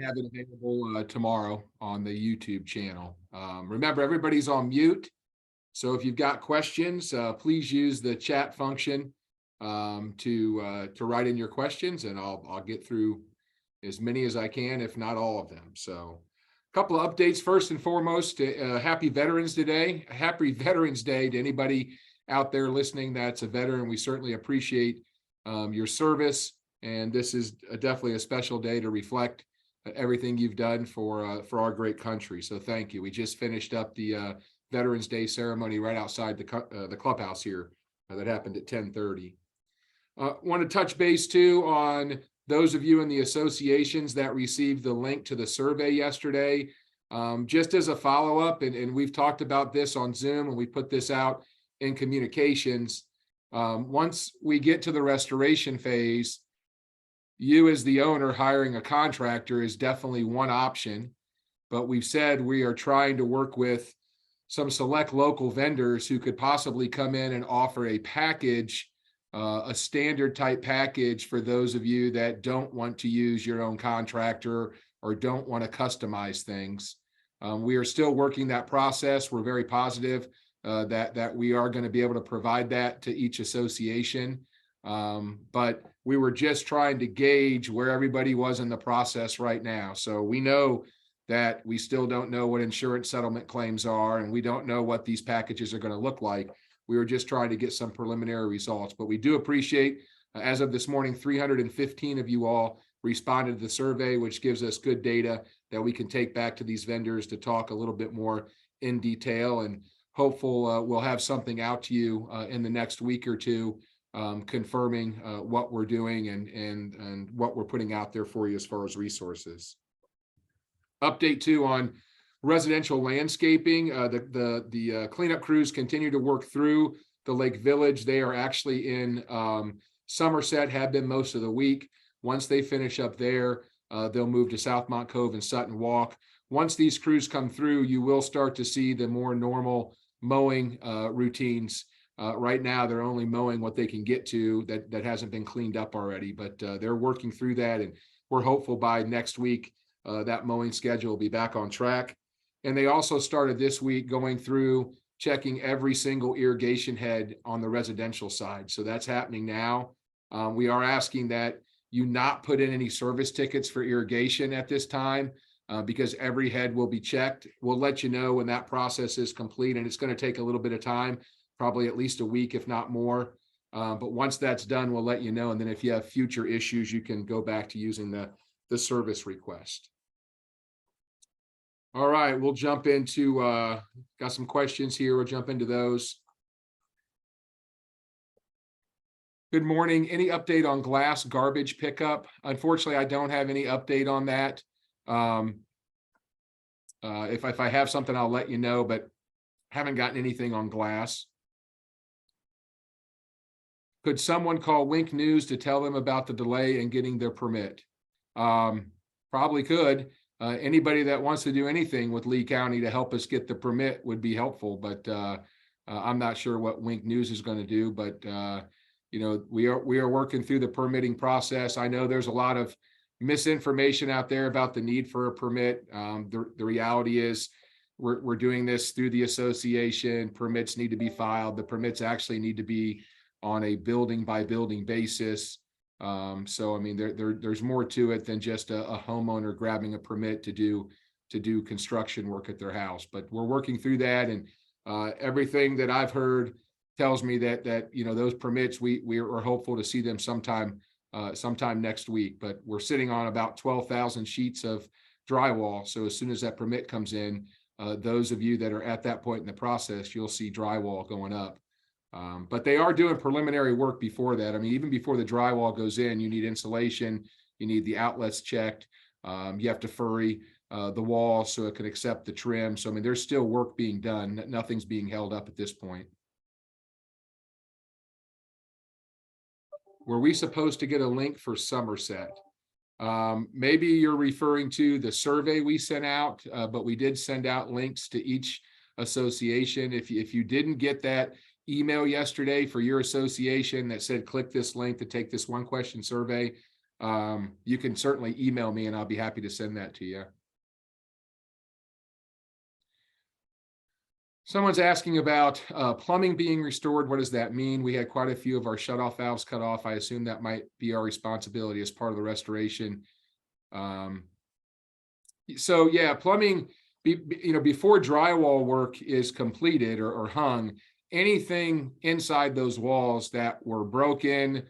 have it available tomorrow on the YouTube channel. Remember, everybody's on mute. So if you've got questions, please use the chat function to write in your questions, and I'll get through as many as I can, if not all of them. So a couple of updates. First and foremost, happy Veterans Day. Happy Veterans Day to anybody out there listening that's a veteran. We certainly appreciate your service, and this is definitely a special day to reflect everything you've done for our great country. So thank you. We just finished up the Veterans Day ceremony right outside the clubhouse here that happened at 10:30. Want to touch base too on those of you in the associations that received the link to the survey yesterday. Just as a follow-up, and we've talked about this on Zoom, and we put this out in communications. Once we get to the restoration phase, you as the owner hiring a contractor is definitely one option, but we've said we are trying to work with some select local vendors who could possibly come in and offer a package, a standard type package for those of you that don't want to use your own contractor or don't want to customize things. We are still working that process. We're very positive that we are going to be able to provide that to each association. But we were just trying to gauge where everybody was in the process right now. So we know that we still don't know what insurance settlement claims are, and we don't know what these packages are going to look like. We were just trying to get some preliminary results, but we do appreciate, as of this morning, 315 of you all responded to the survey, which gives us good data that we can take back to these vendors to talk a little bit more in detail, and hopeful we'll have something out to you in the next week or two, confirming what we're doing and what we're putting out there for you as far as resources. Update too on residential landscaping. The cleanup crews continue to work through the Lake Village. They are actually in Somerset, have been most of the week. Once they finish up there, they'll move to Southmont Cove and Sutton Walk. Once these crews come through, you will start to see the more normal mowing routines. Right now, they're only mowing what they can get to that hasn't been cleaned up already, but they're working through that, and we're hopeful by next week that mowing schedule will be back on track. And they also started this week going through checking every single irrigation head on the residential side. So that's happening now. We are asking that you not put in any service tickets for irrigation at this time because every head will be checked. We'll let you know when that process is complete, and it's going to take a little bit of time, probably at least a week, if not more. But once that's done, we'll let you know. And then if you have future issues, you can go back to using the service request. All right, we'll jump into, got some questions here. We'll jump into those. Good morning. Any update on glass garbage pickup? Unfortunately, I don't have any update on that. If I have something, I'll let you know, but haven't gotten anything on glass. Could someone call Wink News to tell them about the delay in getting their permit? Probably could. Anybody that wants to do anything with Lee County to help us get the permit would be helpful, but I'm not sure what Wink News is going to do. But you know, we are working through the permitting process. I know there's a lot of misinformation out there about the need for a permit. The reality is we're doing this through the association. Permits need to be filed. The permits actually need to be on a building by building basis. So I mean, there's more to it than just a homeowner grabbing a permit to do construction work at their house. But we're working through that, and everything that I've heard tells me that you know, those permits, we are hopeful to see them sometime next week. But we're sitting on about 12,000 sheets of drywall. So as soon as that permit comes in, those of you that are at that point in the process, you'll see drywall going up. But they are doing preliminary work before that. I mean, even before the drywall goes in, you need insulation, you need the outlets checked, you have to furry the wall so it can accept the trim. So I mean, there's still work being done. Nothing's being held up at this point. Were we supposed to get a link for Somerset? Maybe you're referring to the survey we sent out, but we did send out links to each association. If you didn't get that email yesterday for your association that said click this link to take this one question survey, you can certainly email me and I'll be happy to send that to you. Someone's asking about plumbing being restored. What does that mean? We had quite a few of our shutoff valves cut off. I assume that might be our responsibility as part of the restoration. So yeah, plumbing, before drywall work is completed or hung, anything inside those walls that were broken,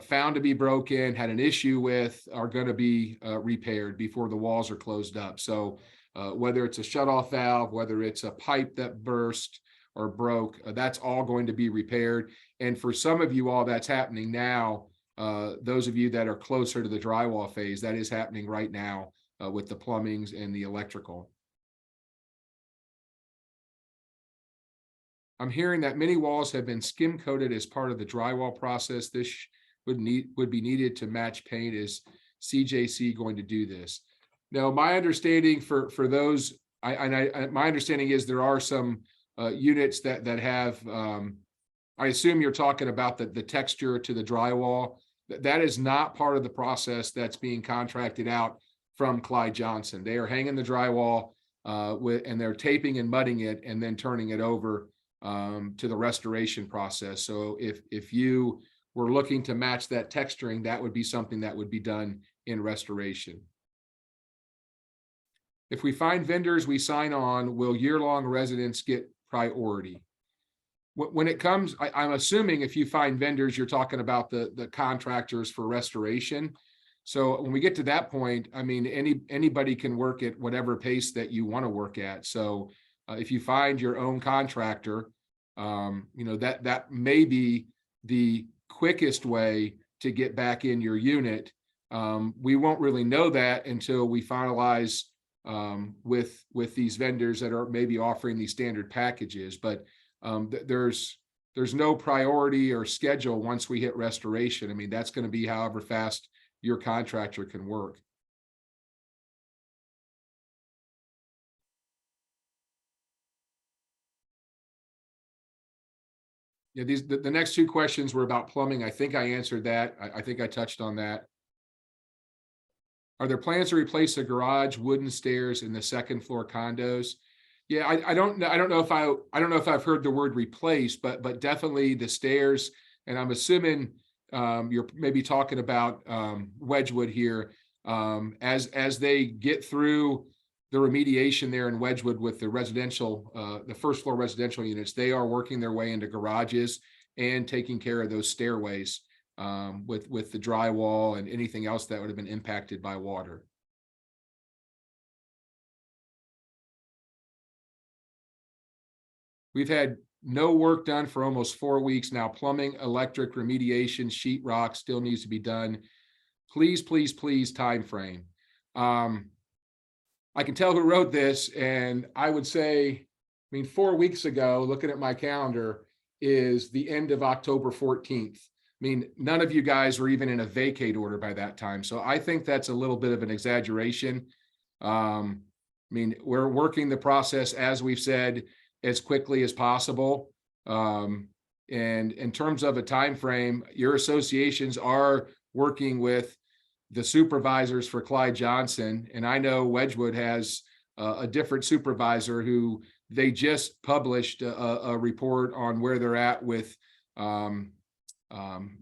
found to be broken, had an issue with, are going to be repaired before the walls are closed up. So whether it's a shutoff valve, whether it's a pipe that burst or broke, that's all going to be repaired. And for some of you all, that's happening now. Those of you that are closer to the drywall phase, that is happening right now with the plumbings and the electrical. I'm hearing that many walls have been skim coated as part of the drywall process. This would be needed to match paint. Is CJC going to do this? Now, my understanding for those, my understanding is there are some units that have. I assume you're talking about the texture to the drywall. That is not part of the process that's being contracted out from Clyde Johnson. They are hanging the drywall and they're taping and mudding it and then turning it over to the restoration process. So if you were looking to match that texturing, that would be something that would be done in restoration. If we find vendors we sign on, will year-long residents get priority? When it comes, I'm assuming if you find vendors, you're talking about the contractors for restoration. So when we get to that point, I mean, anybody can work at whatever pace that you want to work at. So if you find your own contractor, that may be the quickest way to get back in your unit. We won't really know that until we finalize with these vendors that are maybe offering these standard packages. But there's no priority or schedule once we hit restoration. I mean, that's going to be however fast your contractor can work. Yeah, the next two questions were about plumbing. I think I answered that. I think I touched on that. Are there plans to replace the garage wooden stairs in the second floor condos? Yeah, I don't know if I've heard the word replace, but definitely the stairs. And I'm assuming you're maybe talking about Wedgwood here. As they get through the remediation there in Wedgwood with the residential, the first floor residential units, they are working their way into garages and taking care of those stairways with the drywall and anything else that would have been impacted by water. We've had no work done for almost 4 weeks now. Plumbing, electric, remediation, sheetrock still needs to be done. Please, please, please, time frame. I can tell who wrote this, and I would say, 4 weeks ago, looking at my calendar, is the end of October 14th. None of you guys were even in a vacate order by that time. So I think that's a little bit of an exaggeration. We're working the process, as we've said, as quickly as possible. And in terms of a time frame, your associations are working with the supervisors for Clyde Johnson. And I know Wedgwood has a different supervisor who they just published a report on where they're at with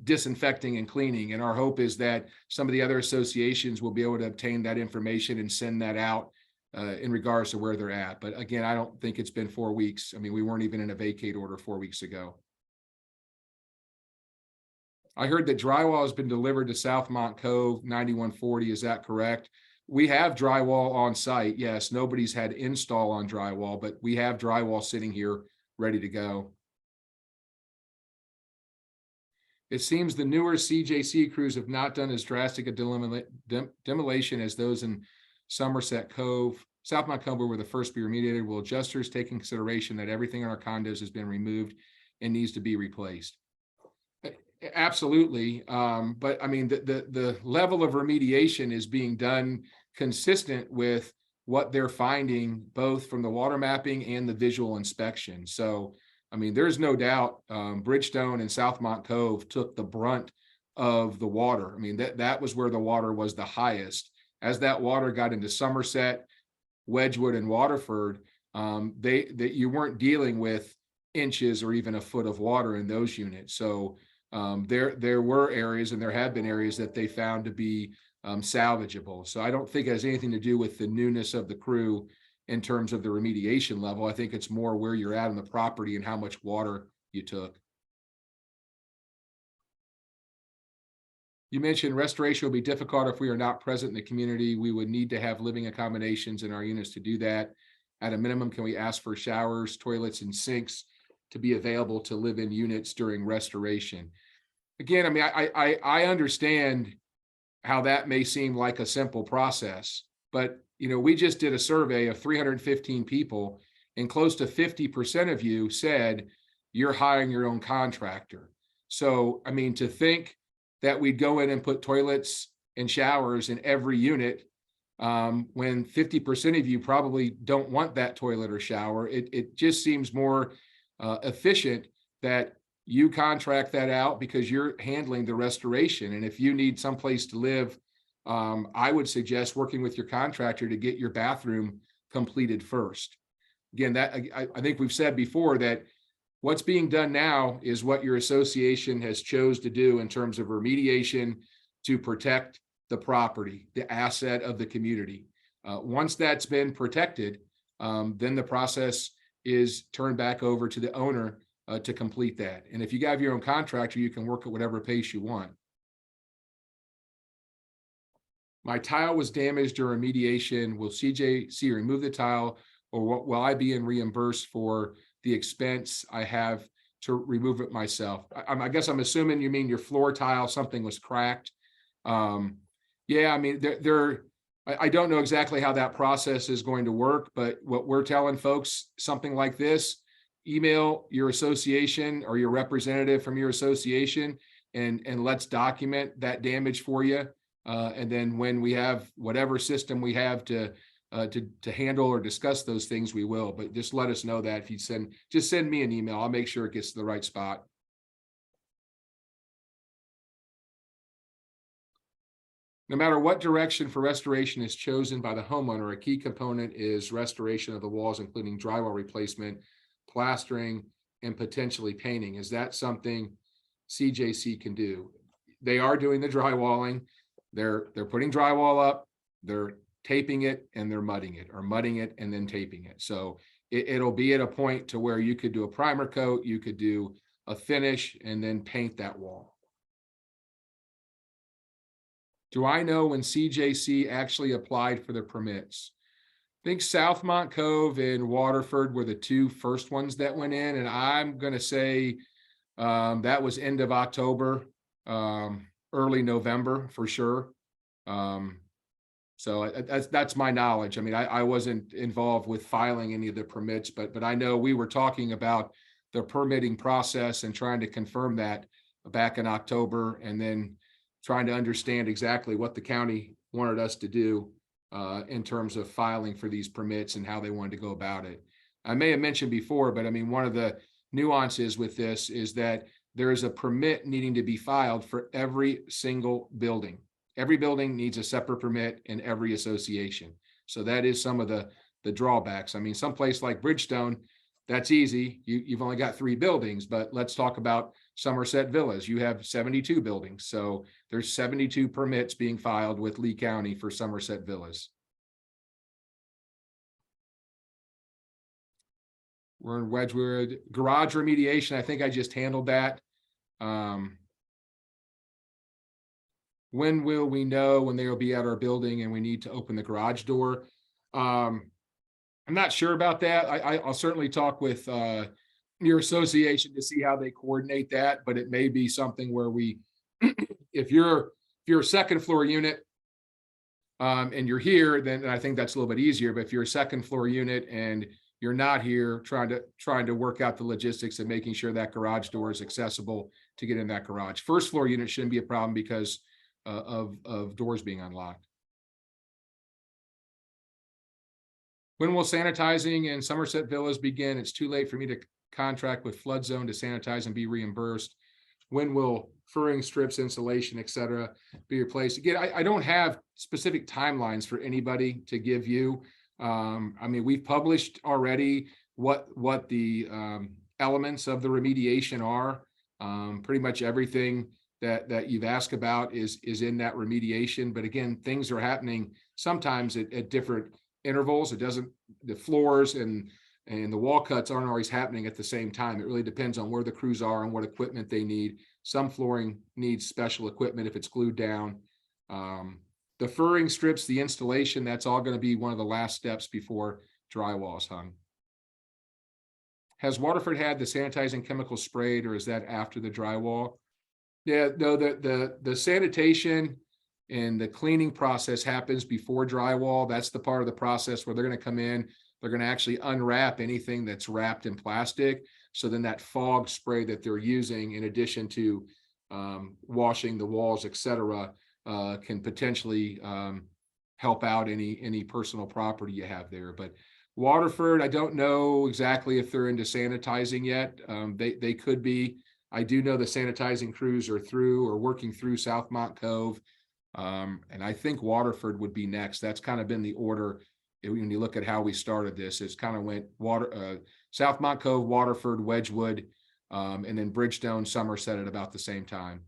disinfecting and cleaning. And our hope is that some of the other associations will be able to obtain that information and send that out in regards to where they're at. But again, I don't think it's been 4 weeks. We weren't even in a vacate order 4 weeks ago. I heard that drywall has been delivered to Southmont Cove 9140. Is that correct? We have drywall on site. Yes, nobody's had install on drywall, but we have drywall sitting here ready to go. It seems the newer CJC crews have not done as drastic a demolition as those in Somerset Cove. Southmont Cove were the first to be remediated. Will adjusters take in consideration that everything in our condos has been removed and needs to be replaced? Absolutely. But the level of remediation is being done consistent with what they're finding, both from the water mapping and the visual inspection. So, there's no doubt Bridgestone and Southmont Cove took the brunt of the water. I mean, that was where the water was the highest. As that water got into Somerset, Wedgwood, and Waterford, that you weren't dealing with inches or even a foot of water in those units. So there were areas, and there have been areas that they found to be salvageable. So I don't think it has anything to do with the newness of the crew in terms of the remediation level. I think it's more where you're at on the property and how much water you took. You mentioned restoration will be difficult if we are not present in the community. We would need to have living accommodations in our units to do that. At a minimum, can we ask for showers, toilets, and sinks to be available to live in units during restoration? Again, I mean, I understand how that may seem like a simple process, but we just did a survey of 315 people, and close to 50% of you said you're hiring your own contractor. So, I mean, to think that we'd go in and put toilets and showers in every unit, when 50% of you probably don't want that toilet or shower, it just seems more efficient that you contract that out because you're handling the restoration. And if you need someplace to live, I would suggest working with your contractor to get your bathroom completed first. Again, that I think we've said before that what's being done now is what your association has chose to do in terms of remediation to protect the property, the asset of the community. Once that's been protected, then the process is turned back over to the owner to complete that. And if you have your own contractor, you can work at whatever pace you want. My tile was damaged during remediation. Will CJC remove the tile, or will I be reimbursed for the expense I have to remove it myself? I guess I'm assuming you mean your floor tile, something was cracked. Yeah, I mean, I don't know exactly how that process is going to work, but what we're telling folks, something like this, email your association or your representative from your association, and let's document that damage for you. And then when we have whatever system we have to handle or discuss those things, we will. But just let us know that. If you just send me an email, I'll make sure it gets to the right spot. No matter what direction for restoration is chosen by the homeowner, a key component is restoration of the walls, including drywall replacement, plastering, and potentially painting. Is that something CJC can do? They are doing the drywalling. They're putting drywall up, they're taping it, and they're mudding it, or mudding it and then taping it. So it'll be at a point to where you could do a primer coat, you could do a finish, and then paint that wall. Do I know when CJC actually applied for the permits? I think Southmont Cove and Waterford were the two first ones that went in, and I'm going to say that was end of October, early November for sure. So that's my knowledge. I mean, I wasn't involved with filing any of the permits, but I know we were talking about the permitting process and trying to confirm that back in October, and then trying to understand exactly what the county wanted us to do in terms of filing for these permits and how they wanted to go about it. I may have mentioned before, but I mean, one of the nuances with this is that there is a permit needing to be filed for every single building. Every building needs a separate permit in every association. So that is some of the drawbacks. I mean, someplace like Bridgestone, that's easy. You've only got 3 buildings, but let's talk about Somerset Villas. You have 72 buildings. So there's 72 permits being filed with Lee County for Somerset Villas. We're in Wedgwood. Garage remediation, I think I just handled that. When will we know when they will be at our building and we need to open the garage door? I'm not sure about that. I'll certainly talk with your association to see how they coordinate that, but it may be something where we, if you're a second floor unit and you're here, then I think that's a little bit easier. But if you're a second floor unit and you're not here, trying to work out the logistics and making sure that garage door is accessible to get in that garage. First floor unit shouldn't be a problem because of doors being unlocked. When will sanitizing in Somerset Villas begin? It's too late for me to contract with flood zone to sanitize and be reimbursed. When will furring strips, insulation, et cetera, be replaced. Again, I don't have specific timelines for anybody to give you. I mean, we've published already what the elements of the remediation are. Pretty much everything that you've asked about is in that remediation. But again, things are happening sometimes at different intervals. The floors and the wall cuts aren't always happening at the same time. It really depends on where the crews are and what equipment they need. Some flooring needs special equipment if it's glued down. The furring strips, the installation, that's all going to be one of the last steps before drywall is hung. Has Waterford had the sanitizing chemical sprayed, or is that after the drywall? Yeah, no, the sanitation and the cleaning process happens before drywall. That's the part of the process where they're going to come in. They're going to actually unwrap anything that's wrapped in plastic. So then that fog spray that they're using, in addition to washing the walls, et cetera, can potentially help out any personal property you have there. But Waterford, I don't know exactly if they're into sanitizing yet. They could be. I do know the sanitizing crews are working through Southmont Cove. And I think Waterford would be next. That's kind of been the order. When you look at how we started this, it's kind of went Southmont Cove, Waterford, Wedgwood, and then Bridgestone, Somerset at about the same time.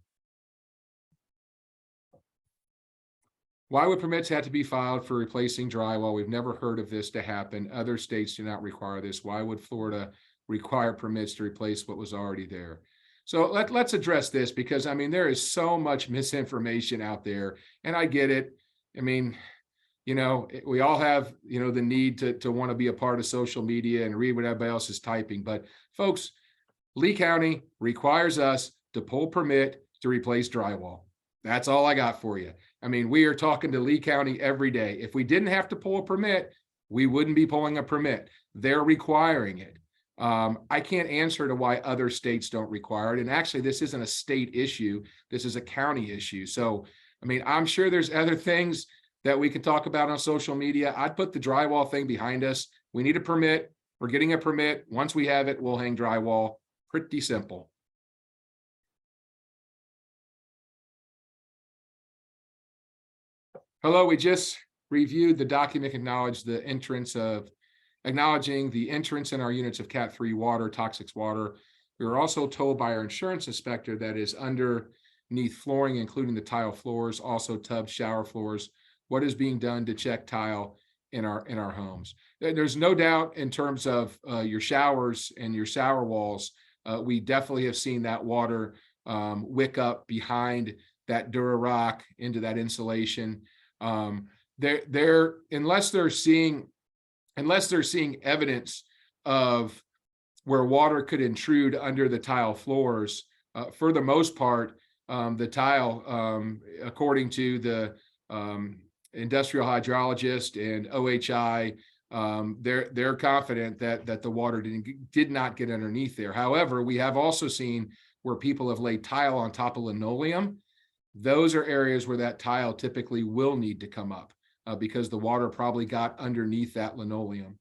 Why would permits have to be filed for replacing drywall? We've never heard of this to happen. Other states do not require this. Why would Florida require permits to replace what was already there? So let's address this, because I mean, there is so much misinformation out there, and I get it. I mean, you know, we all have, you know, the need to want to be a part of social media and read what everybody else is typing. But folks, Lee County requires us to pull permit to replace drywall. That's all I got for you. I mean, we are talking to Lee County every day. If we didn't have to pull a permit, we wouldn't be pulling a permit. They're requiring it. I can't answer to why other states don't require it. And actually, this isn't a state issue. This is a county issue. So, I mean, I'm sure there's other things that we can talk about on social media. I'd put the drywall thing behind us. We need a permit. We're getting a permit. Once we have it, we'll hang drywall. Pretty simple. Hello, we just reviewed the document acknowledging the entrance in our units of Cat 3 water, toxic water. We were also told by our insurance inspector that is underneath flooring, including the tile floors, also tub shower floors. What is being done to check tile in our homes? There's no doubt in terms of your showers and your shower walls. We definitely have seen that water wick up behind that Durarock into that insulation. Unless they're seeing evidence of where water could intrude under the tile floors, for the most part, the tile, according to the industrial hydrologist and OHI, they're confident that the water did not get underneath there. However, we have also seen where people have laid tile on top of linoleum. Those are areas where that tile typically will need to come up because the water probably got underneath that linoleum.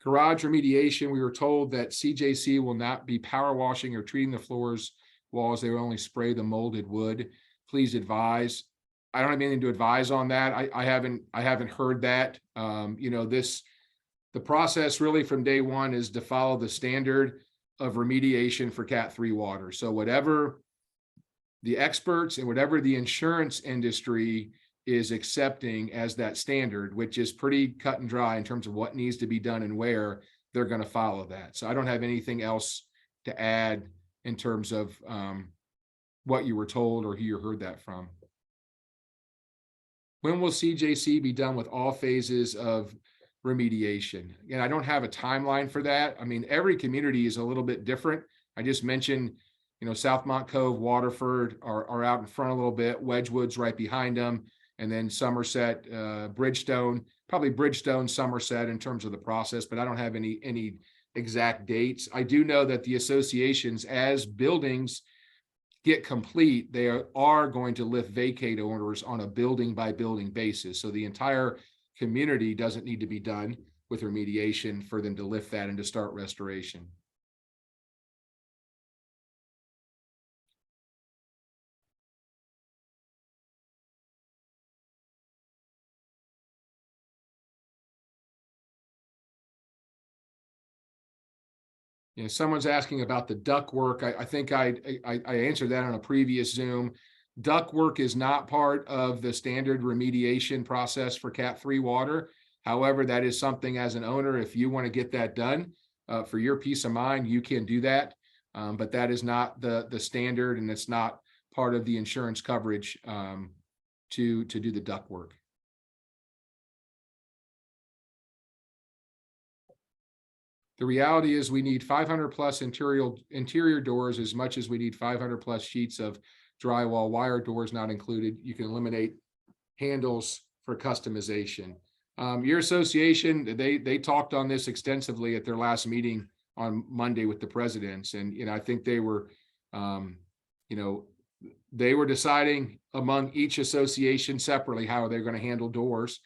Garage remediation, we were told that CJC will not be power washing or treating the floors, walls. They will only spray the molded wood. Please advise. I don't have anything to advise on that. I haven't heard that. The process really from day one is to follow the standard of remediation for Cat 3 water. So whatever the experts and whatever the insurance industry is accepting as that standard, which is pretty cut and dry in terms of what needs to be done and where, they're going to follow that. So I don't have anything else to add in terms of what you were told or who you heard that from. When will CJC be done with all phases of remediation? Again, I don't have a timeline for that. I mean, every community is a little bit different. I just mentioned, Southmont Cove, Waterford are out in front a little bit. Wedgwood's right behind them. And then Somerset, Bridgestone, probably Bridgestone, Somerset in terms of the process, but I don't have any exact dates. I do know that the associations, as buildings get complete, they are going to lift vacate orders on a building by building basis. So the entire community doesn't need to be done. with remediation for them to lift that and to start restoration. You know, someone's asking about the ductwork. I think I answered that on a previous Zoom. Ductwork is not part of the standard remediation process for Cat 3 water. However, that is something as an owner, if you want to get that done for your peace of mind, you can do that. But that is not the standard, and it's not part of the insurance coverage to do the ductwork. The reality is we need 500 plus interior doors as much as we need 500 plus sheets of drywall, wire doors not included. You can eliminate handles for customization. Your association, they talked on this extensively at their last meeting on Monday with the presidents. And, I think they were, they were deciding among each association separately how they're going to handle doors.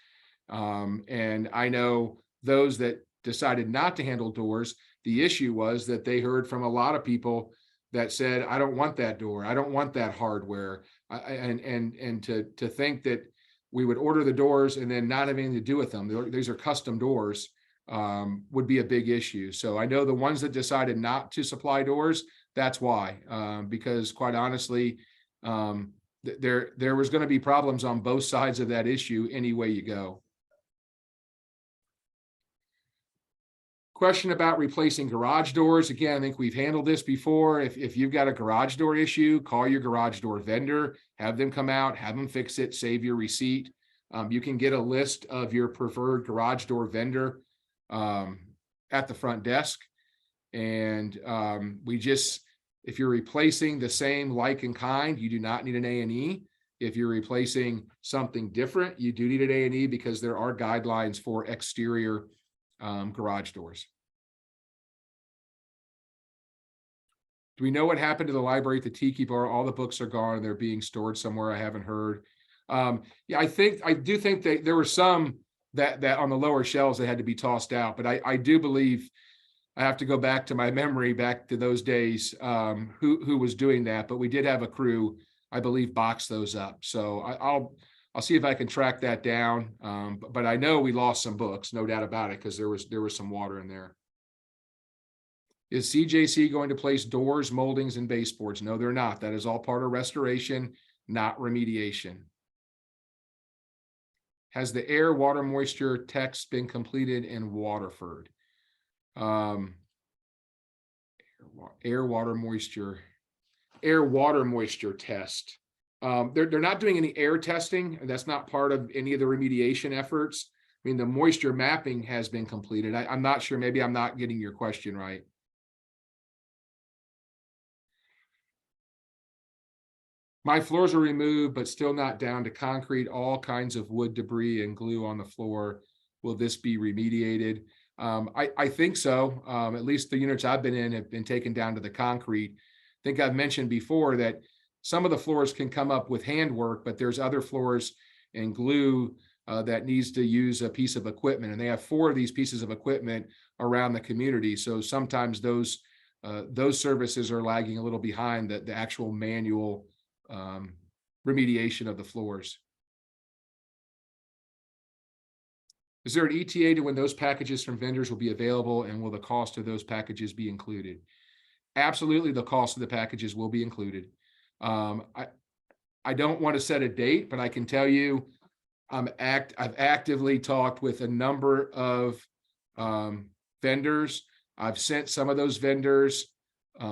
And I know those that decided not to handle doors, the issue was that they heard from a lot of people that said, I don't want that door. I don't want that hardware. And to think that we would order the doors and then not have anything to do with them. These are custom doors, would be a big issue. So I know the ones that decided not to supply doors, that's why, because quite honestly, there was going to be problems on both sides of that issue any way you go. Question about replacing garage doors. Again, I think we've handled this before. If you've got a garage door issue, call your garage door vendor, have them come out, have them fix it, save your receipt. You can get a list of your preferred garage door vendor at the front desk. And if you're replacing the same like and kind, you do not need an A&E. If you're replacing something different, you do need an A&E because there are guidelines for exterior garage doors. Do we know what happened to the library at the Tiki Bar? All the books are gone and they're being stored somewhere. I haven't heard. Yeah, I do think that there were some that on the lower shelves that had to be tossed out, but I do believe I have to go back to my memory back to those days who was doing that, but we did have a crew, I believe, box those up. So I'll see if I can track that down. But I know we lost some books, no doubt about it, because there was some water in there. Is CJC going to place doors, moldings, and baseboards? No, they're not. That is all part of restoration, not remediation. Has the air, water, moisture text been completed in Waterford? Air, water, moisture test. They're not doing any air testing. That's not part of any of the remediation efforts. I mean, the moisture mapping has been completed. I'm not sure. Maybe I'm not getting your question right. My floors are removed, but still not down to concrete. All kinds of wood debris and glue on the floor. Will this be remediated? I think so. At least the units I've been in have been taken down to the concrete. I think I've mentioned before that some of the floors can come up with handwork, but there's other floors and glue that needs to use a piece of equipment. And they have 4 of these pieces of equipment around the community. So sometimes those services are lagging a little behind the actual manual remediation of the floors. Is there an ETA to when those packages from vendors will be available, and will the cost of those packages be included? Absolutely, the cost of the packages will be included. I don't want to set a date, but I can tell you I've actively talked with a number of vendors. I've sent some of those vendors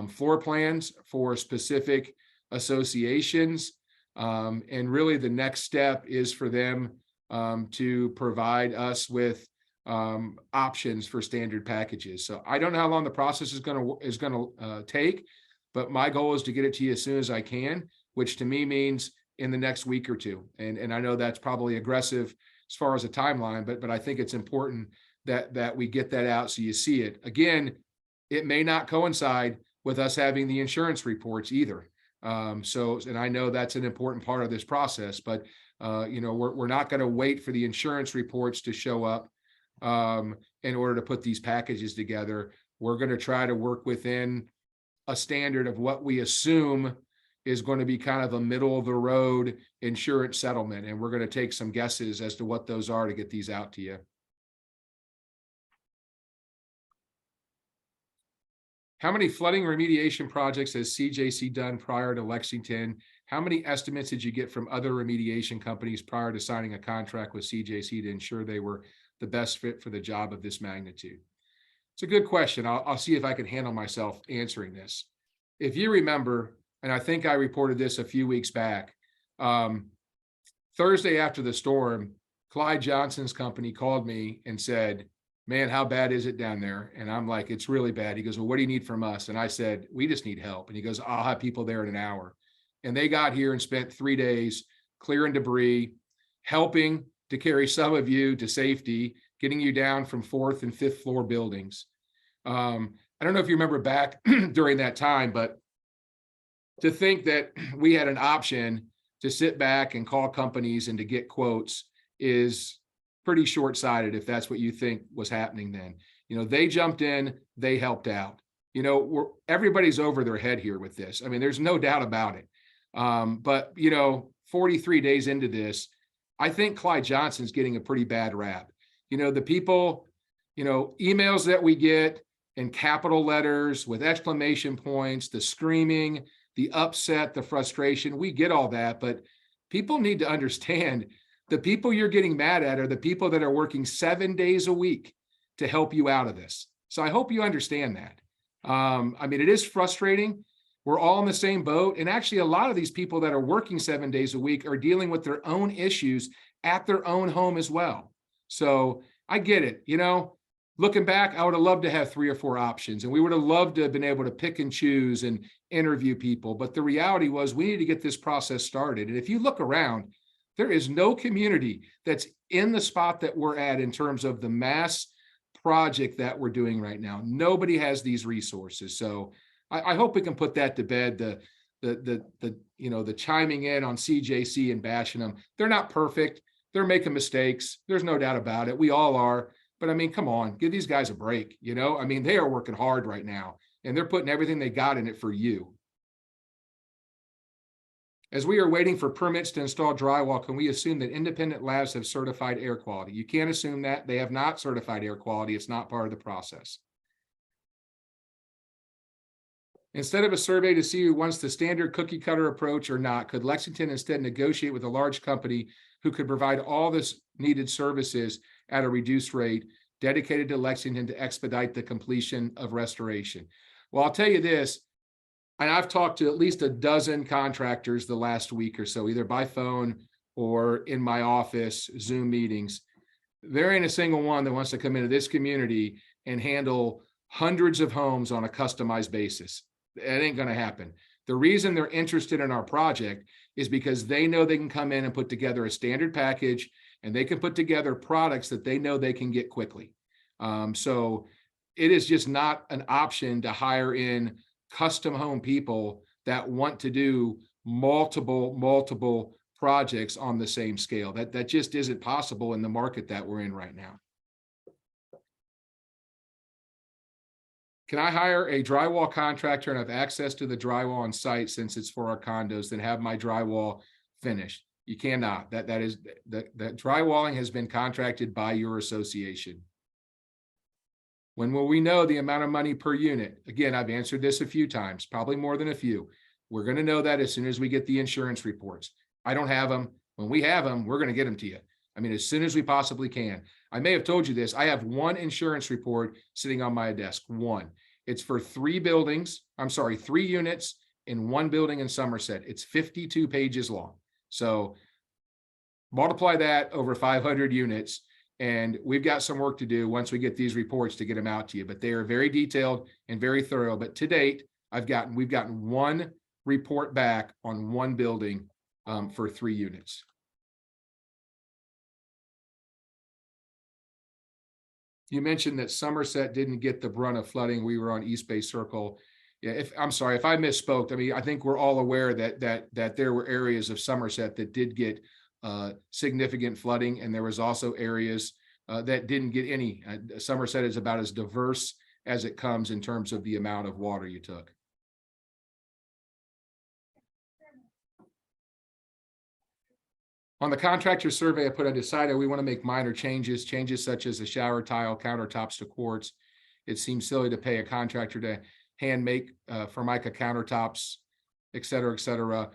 floor plans for specific associations. And really the next step is for them to provide us with options for standard packages. So I don't know how long the process is going to take, but my goal is to get it to you as soon as I can, which to me means in the next week or two. And I know that's probably aggressive as far as a timeline, but I think it's important that we get that out so you see it. Again, it may not coincide with us having the insurance reports either. And I know that's an important part of this process, but we're not going to wait for the insurance reports to show up. in order to put these packages together. We're going to try to work within a standard of what we assume is going to be kind of a middle of the road insurance settlement. And we're going to take some guesses as to what those are to get these out to you. How many flooding remediation projects has CJC done prior to Lexington? How many estimates did you get from other remediation companies prior to signing a contract with CJC to ensure they were the best fit for the job of this magnitude? It's a good question. I'll see if I can handle myself answering this. If you remember, and I think I reported this a few weeks back, Thursday after the storm, Clyde Johnson's company called me and said, man, how bad is it down there? And I'm like, it's really bad. He goes, well, what do you need from us? And I said, we just need help. And he goes, I'll have people there in an hour. And they got here and spent 3 days clearing debris, helping to carry some of you to safety, getting you down from 4th and 5th floor buildings. I don't know if you remember back during that time, but to think that we had an option to sit back and call companies and to get quotes is pretty short-sighted if that's what you think was happening then. You know, they jumped in, they helped out. You know, everybody's over their head here with this. I mean, there's no doubt about it. But, you know, 43 days into this, I think Clyde Johnson's getting a pretty bad rap. You know, the people, you know, emails that we get in capital letters with exclamation points, the screaming, the upset, the frustration, we get all that, but people need to understand the people you're getting mad at are the people that are working 7 days a week to help you out of this. So I hope you understand that. I mean, it is frustrating. We're all in the same boat. And actually, a lot of these people that are working 7 days a week are dealing with their own issues at their own home as well. So I get it. You know, looking back, I would have loved to have 3 or 4 options, and we would have loved to have been able to pick and choose and interview people. But the reality was we need to get this process started. And if you look around, there is no community that's in the spot that we're at in terms of the mass project that we're doing right now. Nobody has these resources. So I hope we can put that to bed. The chiming in on CJC and bashing them. They're not perfect. They're making mistakes. There's no doubt about it. We all are. But I mean, come on, give these guys a break. You know, I mean, they are working hard right now and they're putting everything they got in it for you. As we are waiting for permits to install drywall, can we assume that independent labs have certified air quality? You can't assume that. They have not certified air quality. It's not part of the process. Instead of a survey to see who wants the standard cookie cutter approach or not, could Lexington instead negotiate with a large company who could provide all this needed services at a reduced rate dedicated to Lexington to expedite the completion of restoration? Well, I'll tell you this, and I've talked to at least a dozen contractors the last week or so, either by phone or in my office, Zoom meetings. There ain't a single one that wants to come into this community and handle hundreds of homes on a customized basis. It ain't going to happen. The reason they're interested in our project is because they know they can come in and put together a standard package, and they can put together products that they know they can get quickly. So it is just not an option to hire in custom home people that want to do multiple projects on the same scale. That just isn't possible in the market that we're in right now. Can I hire a drywall contractor and have access to the drywall on site since it's for our condos, then have my drywall finished? You cannot. That drywalling has been contracted by your association. When will we know the amount of money per unit? Again, I've answered this a few times, probably more than a few. We're going to know that as soon as we get the insurance reports. I don't have them. When we have them, we're going to get them to you. I mean, as soon as we possibly can. I may have told you this. I have one insurance report sitting on my desk. One. It's for 3 units in 1 building in Somerset. It's 52 pages long. So multiply that over 500 units. And we've got some work to do once we get these reports to get them out to you. But they are very detailed and very thorough. But to date, we've gotten 1 report back on 1 building for 3 units. You mentioned that Somerset didn't get the brunt of flooding. We were on East Bay Circle. Yeah, I'm sorry if I misspoke. I mean, I think we're all aware that there were areas of Somerset that did get significant flooding, and there was also areas that didn't get any. Somerset is about as diverse as it comes in terms of the amount of water you took. On the contractor survey, I put undecided. We want to make minor changes such as the shower tile, countertops to quartz. It seems silly to pay a contractor to hand make Formica countertops, et cetera, et cetera.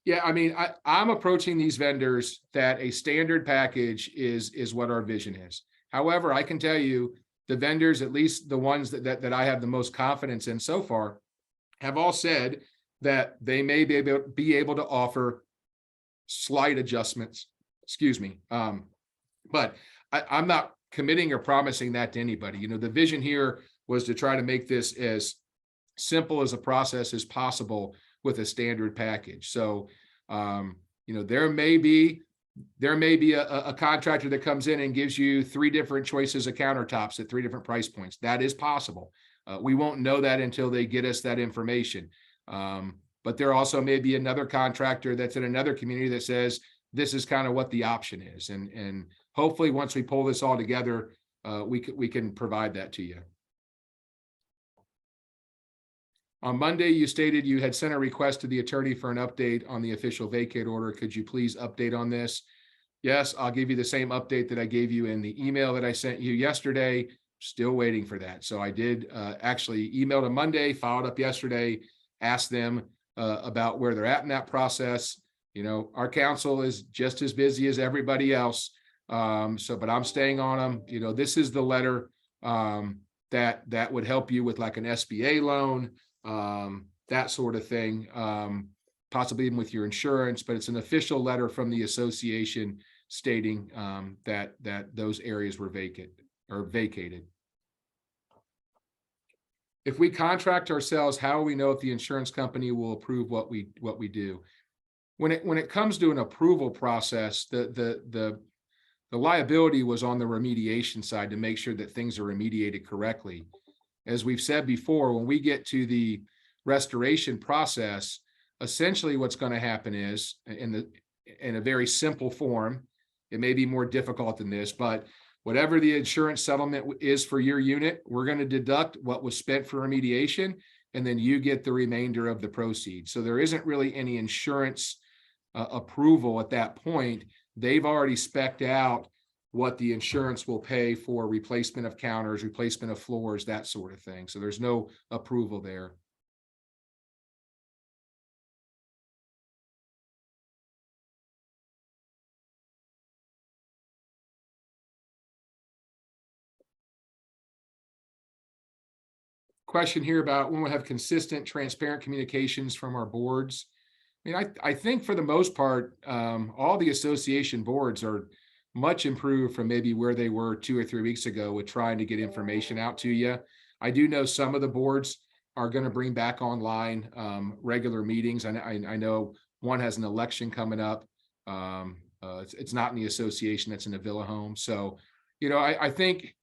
Yeah, I mean, I'm approaching these vendors that a standard package is what our vision is. However, I can tell you the vendors, at least the ones that I have the most confidence in so far, have all said that they may be able to offer slight adjustments, excuse me. But I'm not committing or promising that to anybody. You know, the vision here was to try to make this as simple as a process as possible with a standard package. So, you know, there may be a contractor that comes in and gives you 3 different choices of countertops at 3 different price points. That is possible. We won't know that until they get us that information. But there also may be another contractor that's in another community that says this is kind of what the option is. And hopefully once we pull this all together, we can provide that to you. On Monday, you stated you had sent a request to the attorney for an update on the official vacate order. Could you please update on this? Yes, I'll give you the same update that I gave you in the email that I sent you yesterday. Still waiting for that. So I did actually emailed them Monday, followed up yesterday, asked them about where they're at in that process. You know, our council is just as busy as everybody else. But I'm staying on them. You know, this is the letter that would help you with like an SBA loan, that sort of thing, possibly even with your insurance, but it's an official letter from the association stating that those areas were vacated. If we contract ourselves, how do we know if the insurance company will approve what we do? When it comes to an approval process, the liability was on the remediation side to make sure that things are remediated correctly. As we've said before, when we get to the restoration process, essentially what's going to happen is, in a very simple form, it may be more difficult than this, but whatever the insurance settlement is for your unit, we're going to deduct what was spent for remediation, and then you get the remainder of the proceeds. So there isn't really any insurance approval at that point. They've already spec'd out what the insurance will pay for replacement of counters, replacement of floors, that sort of thing. So there's no approval there. Question here about when we'll have consistent, transparent communications from our boards. I mean, I think for the most part, all the association boards are much improved from maybe where they were 2 or 3 weeks ago with trying to get information out to you. I do know some of the boards are going to bring back online regular meetings. I know one has an election coming up. It's not in the association, it's in a villa home. So, you know, I think,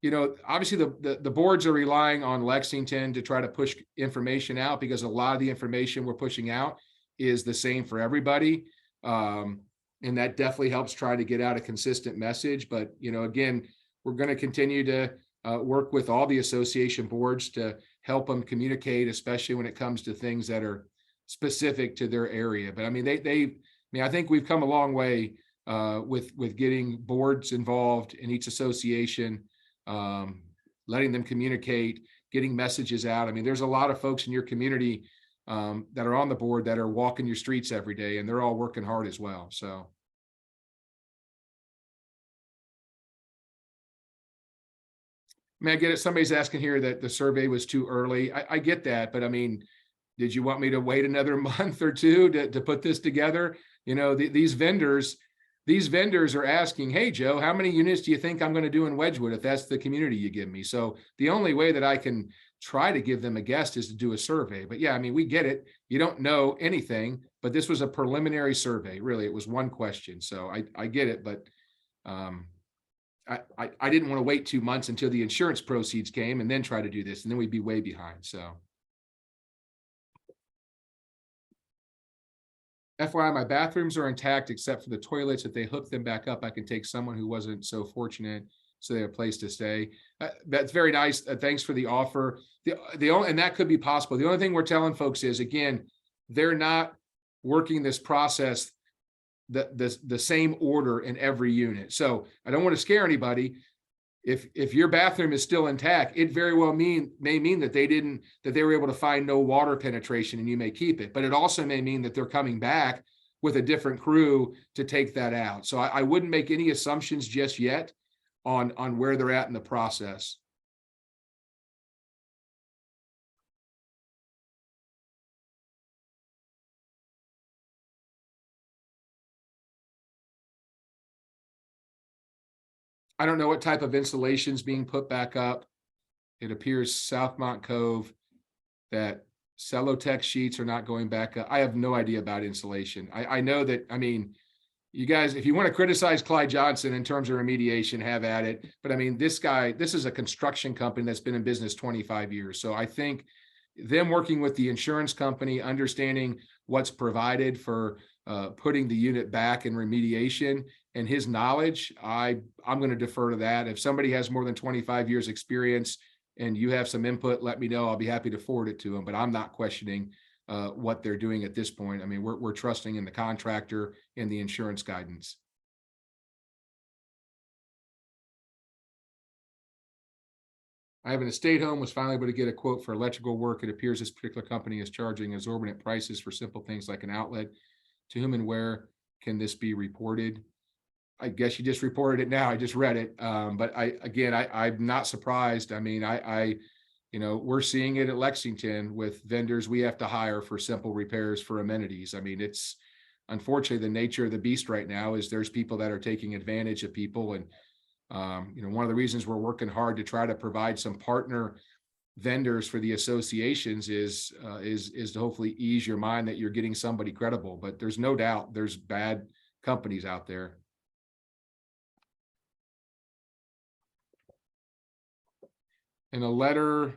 you know, obviously the boards are relying on Lexington to try to push information out, because a lot of the information we're pushing out is the same for everybody. And that definitely helps try to get out a consistent message. But, you know, again, we're going to continue to work with all the association boards to help them communicate, especially when it comes to things that are specific to their area. But I mean, I think we've come a long way with getting boards involved in each association, letting them communicate, getting messages out. I mean, there's a lot of folks in your community that are on the board that are walking your streets every day, and they're all working hard as well. So. I mean, I get it. Somebody's asking here that the survey was too early. I get that, but I mean, did you want me to wait another month or two to put this together? You know, these vendors are asking, hey, Joe, how many units do you think I'm going to do in Wedgwood if that's the community you give me? So the only way that I can try to give them a guess is to do a survey. But yeah, I mean, we get it. You don't know anything, but this was a preliminary survey. Really, it was one question. So I get it, but I didn't want to wait 2 months until the insurance proceeds came and then try to do this, and then we'd be way behind. So. FYI, my bathrooms are intact except for the toilets. If they hook them back up, I can take someone who wasn't so fortunate, so they have a place to stay. That's very nice. Thanks for the offer. The only, and that could be possible. The only thing we're telling folks is, again, they're not working this process the same order in every unit. So I don't want to scare anybody. If your bathroom is still intact, it very well may mean that they were able to find no water penetration and you may keep it. But it also may mean that they're coming back with a different crew to take that out. So I wouldn't make any assumptions just yet on where they're at in the process. I don't know what type of insulation is being put back up. It appears Southmont Cove that Cellotech sheets are not going back up. I have no idea about insulation. I know that, I mean, you guys, if you want to criticize Clyde Johnson in terms of remediation, have at it. But I mean, this is a construction company that's been in business 25 years. So I think them working with the insurance company, understanding what's provided for putting the unit back in remediation, and his knowledge, I'm going to defer to that. If somebody has more than 25 years experience and you have some input, let me know. I'll be happy to forward it to them, but I'm not questioning what they're doing at this point. I mean, we're trusting in the contractor and the insurance guidance. I have an estate home, was finally able to get a quote for electrical work. It appears this particular company is charging exorbitant prices for simple things like an outlet. To whom and where can this be reported? I guess you just reported it now. I just read it. But I'm not surprised. I mean, we're seeing it at Lexington with vendors we have to hire for simple repairs for amenities. I mean, it's unfortunately the nature of the beast right now is there's people that are taking advantage of people. And, one of the reasons we're working hard to try to provide some partner vendors for the associations is to hopefully ease your mind that you're getting somebody credible. But there's no doubt there's bad companies out there. In a letter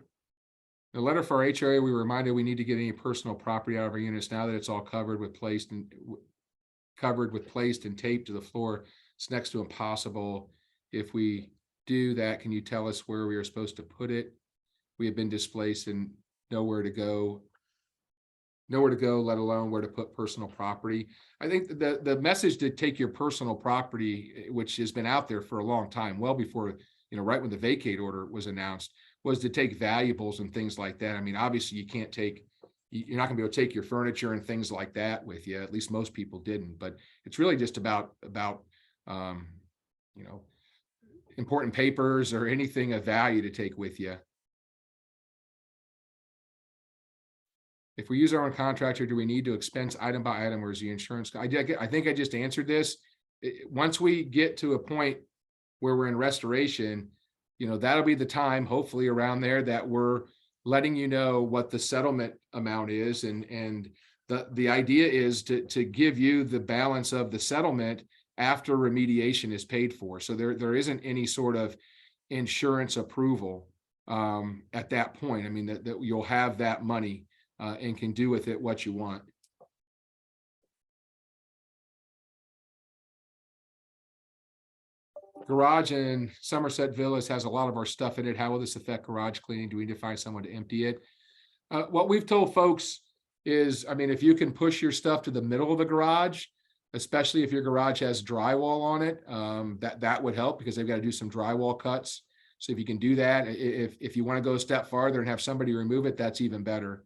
for our HRA, we were reminded we need to get any personal property out of our units now that it's all covered with placed and taped to the floor. It's next to impossible. If we do that, can you tell us where we are supposed to put it? We have been displaced and nowhere to go, let alone where to put personal property. I think the message to take your personal property, which has been out there for a long time, well before, right when the vacate order was announced, was to take valuables and things like that. I mean, obviously you're not gonna be able to take your furniture and things like that with you. At least most people didn't, but it's really just about important papers or anything of value to take with you. If we use our own contractor, do we need to expense item by item, or is the insurance? I think I just answered this. Once we get to a point where we're in restoration, that'll be the time, hopefully around there, that we're letting you know what the settlement amount is. And the idea is to give you the balance of the settlement after remediation is paid for. So there isn't any sort of insurance approval at that point. I mean, that you'll have that money and can do with it what you want. Garage in Somerset Villas has a lot of our stuff in it. How will this affect garage cleaning? Do we need to find someone to empty it? What we've told folks is, I mean, if you can push your stuff to the middle of the garage, especially if your garage has drywall on it, that would help because they've got to do some drywall cuts. So if you can do that, if you want to go a step farther and have somebody remove it, that's even better.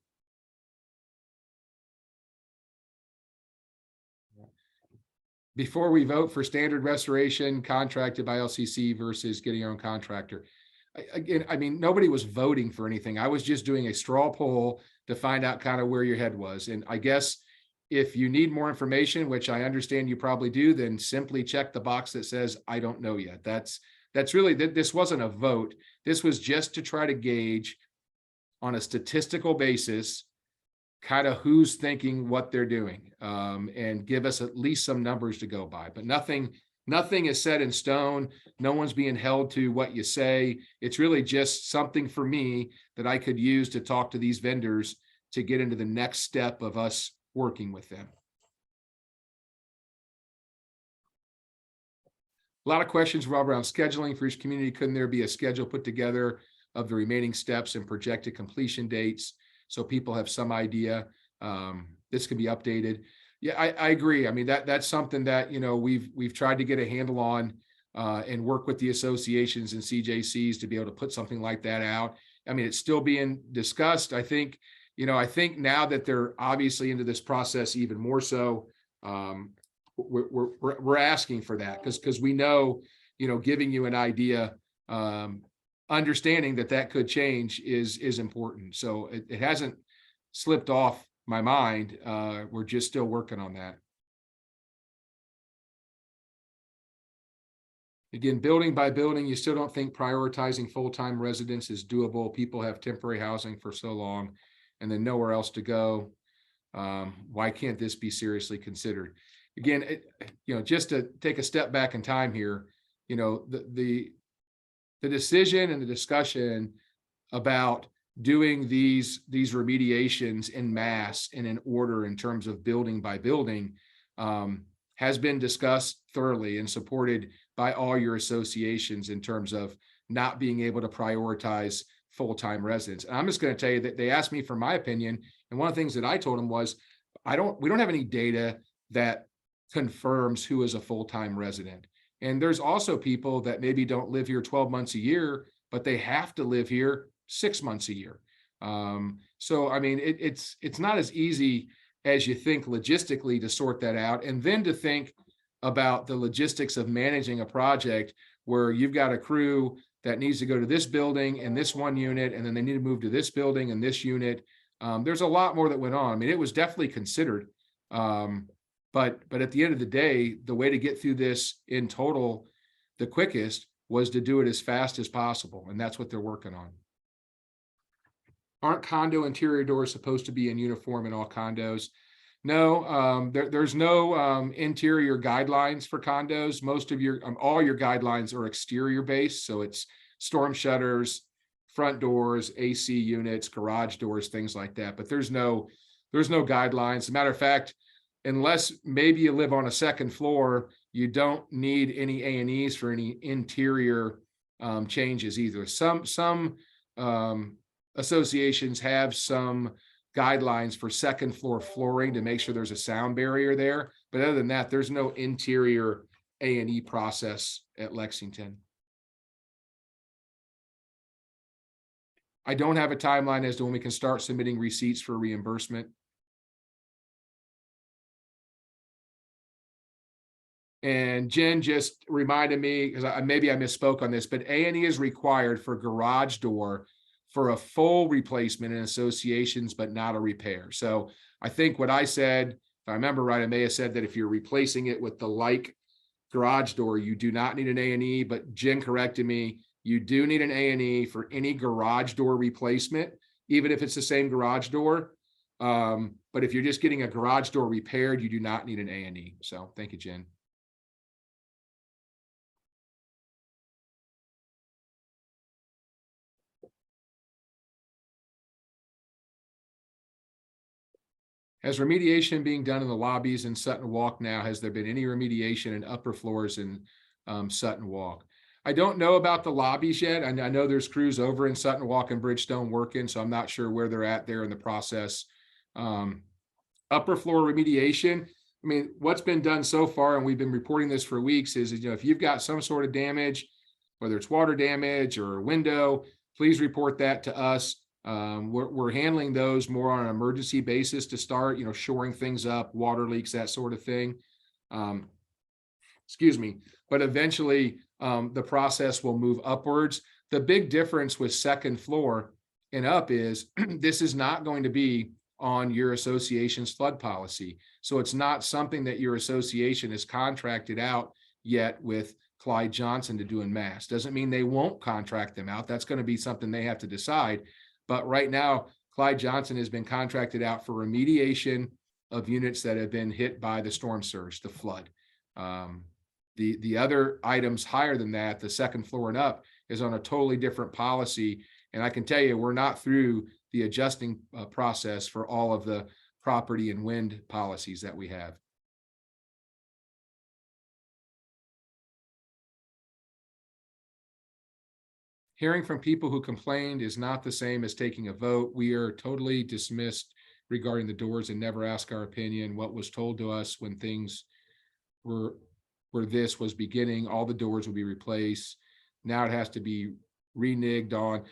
Before we vote for standard restoration contracted by LCC versus getting our own contractor. Again, I mean, nobody was voting for anything. I was just doing a straw poll to find out kind of where your head was. And I guess if you need more information, which I understand you probably do, then simply check the box that says, I don't know yet. That's really, this wasn't a vote. This was just to try to gauge on a statistical basis kind of who's thinking what they're doing, and give us at least some numbers to go by. But nothing is set in stone. No one's being held to what you say. It's really just something for me that I could use to talk to these vendors to get into the next step of us working with them. A lot of questions revolve around scheduling for each community. Couldn't there be a schedule put together of the remaining steps and projected completion dates so people have some idea? This can be updated. Yeah, I agree. I mean, that's something that, you know, we've tried to get a handle on and work with the associations and CJCs to be able to put something like that out. I mean, it's still being discussed. I think, you know, I think now that they're obviously into this process even more so, we're asking for that because we know, you know, giving you an idea, understanding that could change is important. So it hasn't slipped off my mind. We're just still working on that. Again, building by building, you still don't think prioritizing full-time residents is doable. People have temporary housing for so long and then nowhere else to go. Why can't this be seriously considered? Again, you know, just to take a step back in time here, you know, the decision and the discussion about doing these remediations in mass and in order in terms of building by building has been discussed thoroughly and supported by all your associations in terms of not being able to prioritize full-time residents. And I'm just going to tell you that they asked me for my opinion, and one of the things that I told them was, we don't have any data that confirms who is a full-time resident. And there's also people that maybe don't live here 12 months a year, but they have to live here 6 months a year. So, I mean, it's not as easy as you think logistically to sort that out. And then to think about the logistics of managing a project where you've got a crew that needs to go to this building and this one unit, and then they need to move to this building and this unit. There's a lot more that went on. I mean, it was definitely considered. But at the end of the day, the way to get through this in total, the quickest, was to do it as fast as possible. And that's what they're working on. Aren't condo interior doors supposed to be in uniform in all condos? No, there's no interior guidelines for condos. Most of your, all your guidelines are exterior based. So it's storm shutters, front doors, AC units, garage doors, things like that. But there's no guidelines. As a matter of fact, unless maybe you live on a second floor, you don't need any A&Es for any interior changes either. Some associations have some guidelines for second floor flooring to make sure there's a sound barrier there. But other than that, there's no interior A&E process at Lexington. I don't have a timeline as to when we can start submitting receipts for reimbursement. And Jen just reminded me, because maybe I misspoke on this, but A&E is required for garage door for a full replacement in associations, but not a repair. So I think what I said, if I remember right, I may have said that if you're replacing it with the like garage door, you do not need an A&E, but Jen corrected me. You do need an A&E for any garage door replacement, even if it's the same garage door. But if you're just getting a garage door repaired, you do not need an A&E. So thank you, Jen. Has remediation being done in the lobbies in Sutton Walk now? Has there been any remediation in upper floors in Sutton Walk? I don't know about the lobbies yet. I know there's crews over in Sutton Walk and Bridgestone working, so I'm not sure where they're at there in the process. Upper floor remediation, I mean, what's been done so far, and we've been reporting this for weeks, is, you know, if you've got some sort of damage, whether it's water damage or a window, please report that to us. We're handling those more on an emergency basis to start, you know, shoring things up, water leaks, that sort of thing. Excuse me. But eventually the process will move upwards. The big difference with second floor and up is this is not going to be on your association's flood policy. So it's not something that your association has contracted out yet with Clyde Johnson to do in mass. Doesn't mean they won't contract them out. That's going to be something they have to decide. But right now, Clyde Johnson has been contracted out for remediation of units that have been hit by the storm surge, the flood. The other items higher than that, the second floor and up, is on a totally different policy. And I can tell you, we're not through the adjusting process for all of the property and wind policies that we have. Hearing from people who complained is not the same as taking a vote. We are totally dismissed regarding the doors and never ask our opinion. What was told to us when things were where this was beginning, all the doors will be replaced. Now it has to be reneged on.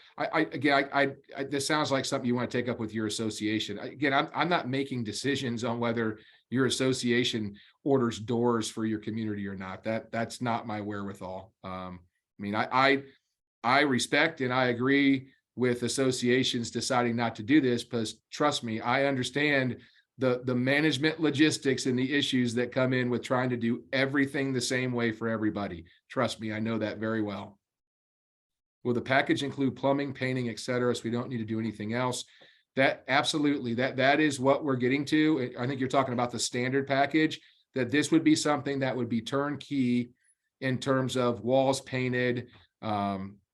This sounds like something you want to take up with your association. Again, I'm not making decisions on whether your association orders doors for your community or not. That's not my wherewithal. I mean, I respect and I agree with associations deciding not to do this, because trust me, I understand the management logistics and the issues that come in with trying to do everything the same way for everybody. Trust me, I know that very well. Will the package include plumbing, painting, et cetera, so we don't need to do anything else? That absolutely, that is what we're getting to. I think you're talking about the standard package, that this would be something that would be turnkey in terms of walls painted,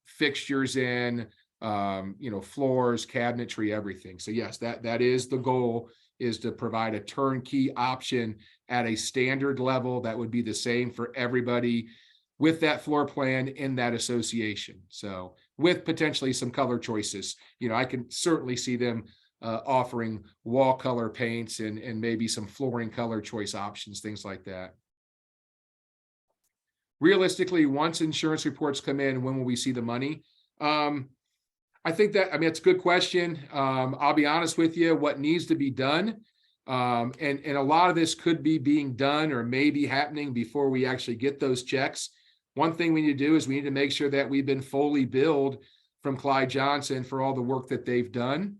fixtures in, floors, cabinetry, everything. So yes, that is the goal, is to provide a turnkey option at a standard level that would be the same for everybody with that floor plan in that association. So with potentially some color choices, I can certainly see them offering wall color paints and maybe some flooring color choice options, things like that. Realistically, once insurance reports come in, when will we see the money? I think it's a good question. I'll be honest with you, what needs to be done, and a lot of this could be being done or maybe happening before we actually get those checks. One thing we need to do is we need to make sure that we've been fully billed from Clyde Johnson for all the work that they've done.